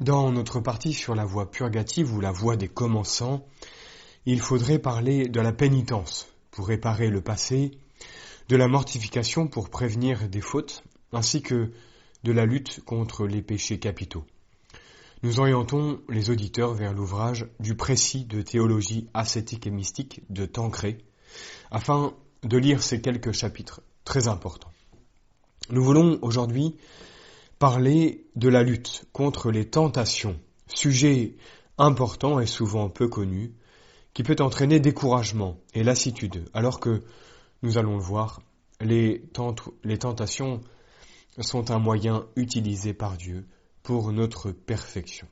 Dans notre partie sur la voie purgative ou la voie des commençants, il faudrait parler de la pénitence pour réparer le passé, de la mortification pour prévenir des fautes, ainsi que de la lutte contre les péchés capitaux. Nous orientons les auditeurs vers l'ouvrage du précis de théologie ascétique et mystique de Tancré, afin de lire ces quelques chapitres très importants. Nous voulons aujourd'hui parler de la lutte contre les tentations, sujet important et souvent peu connu, qui peut entraîner découragement et lassitude, alors que, nous allons le voir, les tentations sont un moyen utilisé par Dieu pour notre perfection.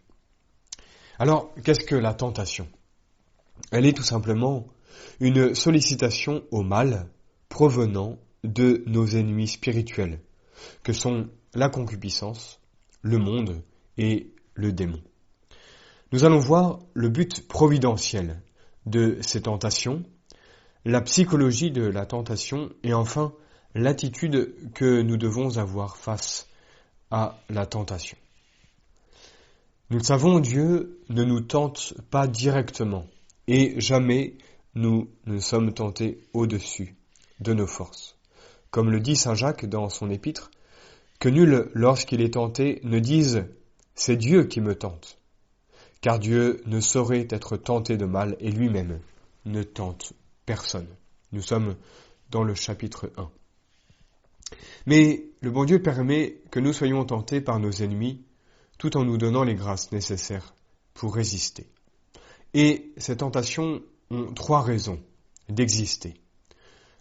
Alors, qu'est-ce que la tentation ? Elle est tout simplement une sollicitation au mal provenant de nos ennemis spirituels, que sont la concupiscence, le monde et le démon. Nous allons voir le but providentiel de ces tentations, la psychologie de la tentation et enfin l'attitude que nous devons avoir face à la tentation. Nous le savons, Dieu ne nous tente pas directement et jamais nous ne sommes tentés au-dessus de nos forces. Comme le dit saint Jacques dans son épître, que nul, lorsqu'il est tenté, ne dise « c'est Dieu qui me tente », car Dieu ne saurait être tenté de mal et lui-même ne tente personne. Nous sommes dans le chapitre 1. Mais le bon Dieu permet que nous soyons tentés par nos ennemis tout en nous donnant les grâces nécessaires pour résister. Et ces tentations ont 3 raisons d'exister.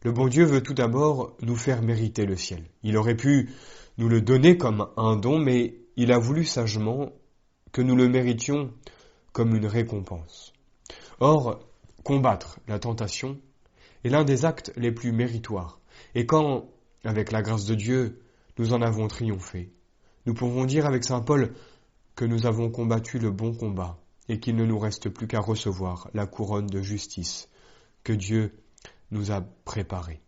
Le bon Dieu veut tout d'abord nous faire mériter le ciel. Il aurait pu nous le donner comme un don, mais il a voulu sagement que nous le méritions comme une récompense. Or, combattre la tentation est l'un des actes les plus méritoires. Et quand, avec la grâce de Dieu, nous en avons triomphé, nous pouvons dire avec saint Paul que nous avons combattu le bon combat et qu'il ne nous reste plus qu'à recevoir la couronne de justice que Dieu nous a préparée.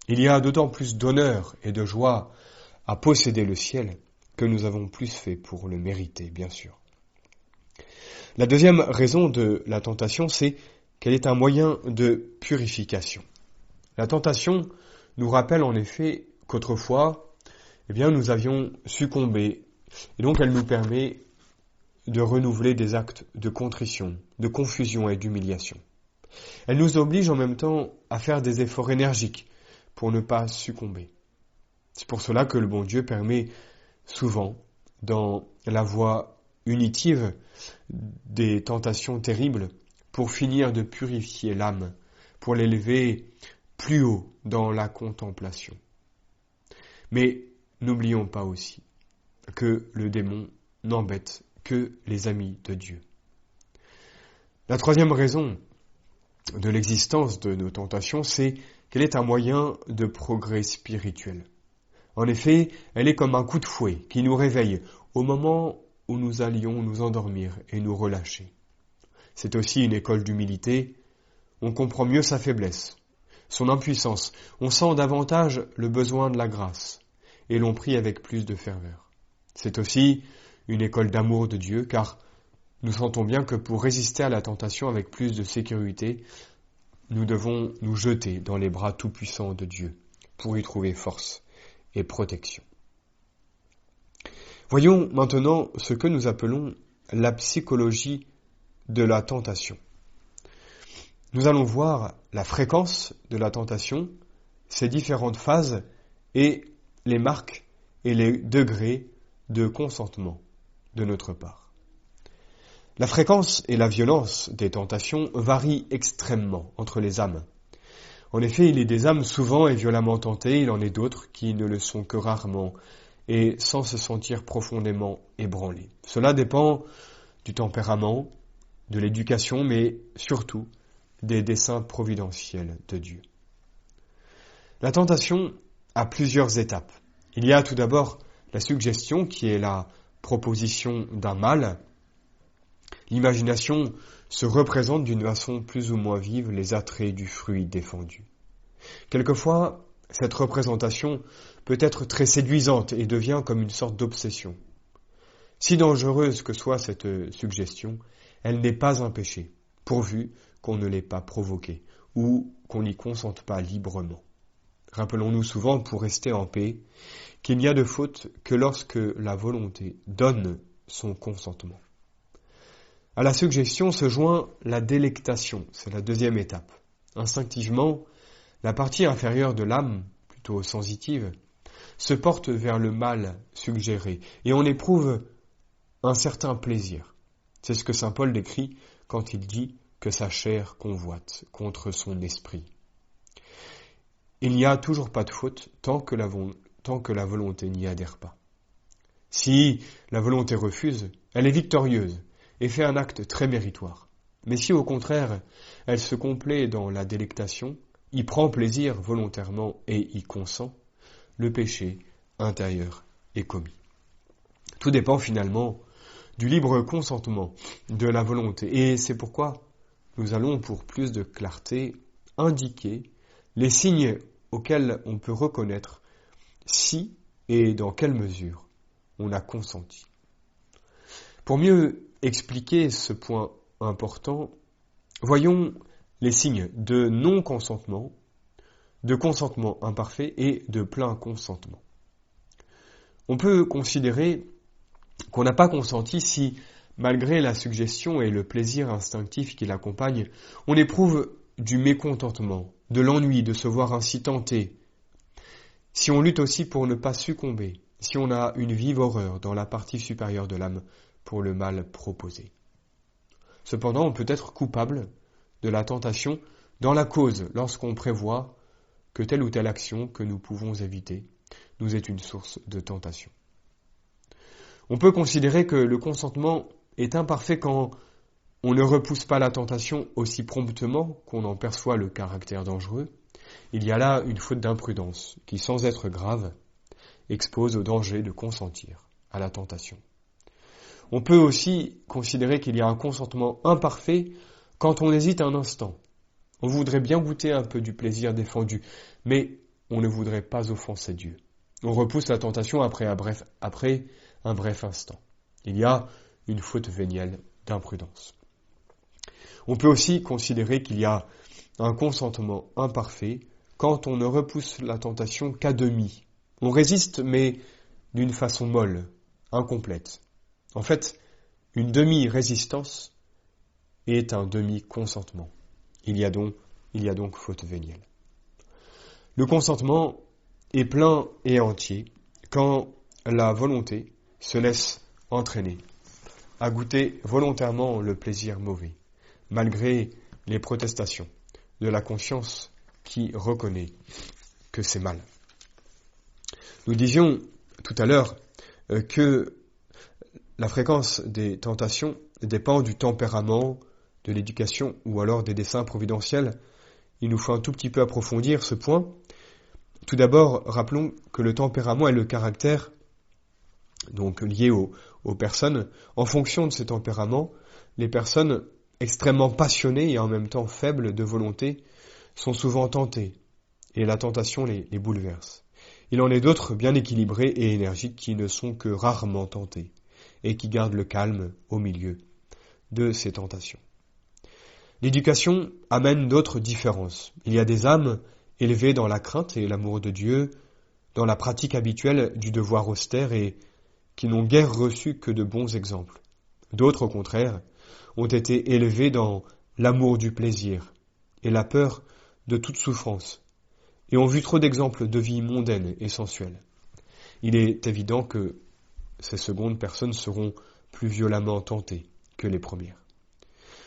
Il y a d'autant plus d'honneur et de joie à posséder le ciel que nous avons plus fait pour le mériter, bien sûr. La deuxième raison de la tentation, c'est qu'elle est un moyen de purification. La tentation nous rappelle en effet qu'autrefois, nous avions succombé, et donc elle nous permet de renouveler des actes de contrition, de confusion et d'humiliation. Elle nous oblige en même temps à faire des efforts énergiques pour ne pas succomber. C'est pour cela que le bon Dieu permet souvent, dans la voie unitive des tentations terribles, pour finir de purifier l'âme, pour l'élever plus haut dans la contemplation. Mais n'oublions pas aussi que le démon n'embête que les amis de Dieu. La troisième raison de l'existence de nos tentations, c'est qu'elle est un moyen de progrès spirituel. En effet, elle est comme un coup de fouet qui nous réveille au moment où nous allions nous endormir et nous relâcher. C'est aussi une école d'humilité. On comprend mieux sa faiblesse, son impuissance. On sent davantage le besoin de la grâce et l'on prie avec plus de ferveur. C'est aussi une école d'amour de Dieu, car nous sentons bien que pour résister à la tentation avec plus de sécurité, nous devons nous jeter dans les bras tout-puissants de Dieu pour y trouver force et protection. Voyons maintenant ce que nous appelons la psychologie de la tentation. Nous allons voir la fréquence de la tentation, ses différentes phases et les marques et les degrés de consentement de notre part. La fréquence et la violence des tentations varient extrêmement entre les âmes. En effet, il est des âmes souvent et violemment tentées, il en est d'autres qui ne le sont que rarement et sans se sentir profondément ébranlées. Cela dépend du tempérament, de l'éducation, mais surtout des desseins providentiels de Dieu. La tentation a plusieurs étapes. Il y a tout d'abord la suggestion qui est la proposition d'un mal. L'imagination se représente d'une façon plus ou moins vive les attraits du fruit défendu. Quelquefois, cette représentation peut être très séduisante et devient comme une sorte d'obsession. Si dangereuse que soit cette suggestion, elle n'est pas un péché, pourvu qu'on ne l'ait pas provoquée ou qu'on n'y consente pas librement. Rappelons-nous souvent, pour rester en paix, qu'il n'y a de faute que lorsque la volonté donne son consentement. À la suggestion se joint la délectation, c'est la deuxième étape. Instinctivement, la partie inférieure de l'âme, plutôt sensitive, se porte vers le mal suggéré et on éprouve un certain plaisir. C'est ce que saint Paul décrit quand il dit que sa chair convoite contre son esprit. Il n'y a toujours pas de faute tant que la volonté n'y adhère pas. Si la volonté refuse, elle est victorieuse et fait un acte très méritoire. Mais si au contraire, elle se complaît dans la délectation, y prend plaisir volontairement et y consent, le péché intérieur est commis. Tout dépend finalement du libre consentement de la volonté. Et c'est pourquoi nous allons, pour plus de clarté, indiquer les signes auxquels on peut reconnaître si et dans quelle mesure on a consenti. Pour mieux expliquer ce point important, voyons les signes de non-consentement, de consentement imparfait et de plein consentement. On peut considérer qu'on n'a pas consenti si, malgré la suggestion et le plaisir instinctif qui l'accompagne, on éprouve du mécontentement, de l'ennui de se voir ainsi tenté, si on lutte aussi pour ne pas succomber, si on a une vive horreur dans la partie supérieure de l'âme pour le mal proposé. Cependant, on peut être coupable de la tentation dans la cause lorsqu'on prévoit que telle ou telle action que nous pouvons éviter nous est une source de tentation. On peut considérer que le consentement est imparfait quand on ne repousse pas la tentation aussi promptement qu'on en perçoit le caractère dangereux. Il y a là une faute d'imprudence qui, sans être grave, expose au danger de consentir à la tentation. On peut aussi considérer qu'il y a un consentement imparfait quand on hésite un instant. On voudrait bien goûter un peu du plaisir défendu, mais on ne voudrait pas offenser Dieu. On repousse la tentation après un bref instant. Il y a une faute vénielle d'imprudence. On peut aussi considérer qu'il y a un consentement imparfait quand on ne repousse la tentation qu'à demi. On résiste, mais d'une façon molle, incomplète. En fait, une demi-résistance est un demi-consentement. Il y a donc faute vénielle. Le consentement est plein et entier quand la volonté se laisse entraîner à goûter volontairement le plaisir mauvais, malgré les protestations de la conscience qui reconnaît que c'est mal. Nous disions tout à l'heure que la fréquence des tentations dépend du tempérament, de l'éducation ou alors des desseins providentiels. Il nous faut un tout petit peu approfondir ce point. Tout d'abord, rappelons que le tempérament est le caractère donc lié aux personnes. En fonction de ce tempérament, les personnes extrêmement passionnées et en même temps faibles de volonté sont souvent tentées et la tentation les bouleverse. Il en est d'autres bien équilibrés et énergiques qui ne sont que rarement tentés et qui gardent le calme au milieu de ces tentations. L'éducation amène d'autres différences. Il y a des âmes élevées dans la crainte et l'amour de Dieu, dans la pratique habituelle du devoir austère et qui n'ont guère reçu que de bons exemples. D'autres, au contraire, ont été élevées dans l'amour du plaisir et la peur de toute souffrance, et ont vu trop d'exemples de vie mondaine et sensuelle. Il est évident que ces secondes personnes seront plus violemment tentées que les premières.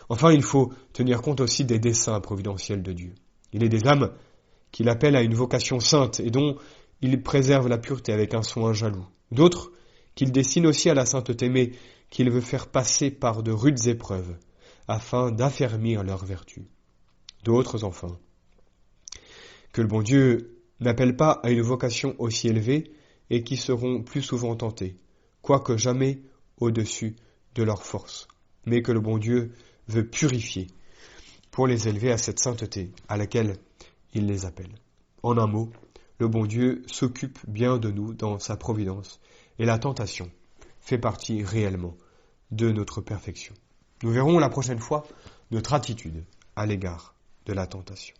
Enfin, il faut tenir compte aussi des desseins providentiels de Dieu. Il est des âmes qu'il appelle à une vocation sainte et dont il préserve la pureté avec un soin jaloux. D'autres qu'il destine aussi à la sainteté, mais qu'il veut faire passer par de rudes épreuves afin d'affermir leur vertu. D'autres, enfin, que le bon Dieu n'appelle pas à une vocation aussi élevée et qui seront plus souvent tentés, quoique jamais au-dessus de leur force, mais que le bon Dieu veut purifier pour les élever à cette sainteté à laquelle il les appelle. En un mot, le bon Dieu s'occupe bien de nous dans sa providence et la tentation fait partie réellement de notre perfection. Nous verrons la prochaine fois notre attitude à l'égard de la tentation.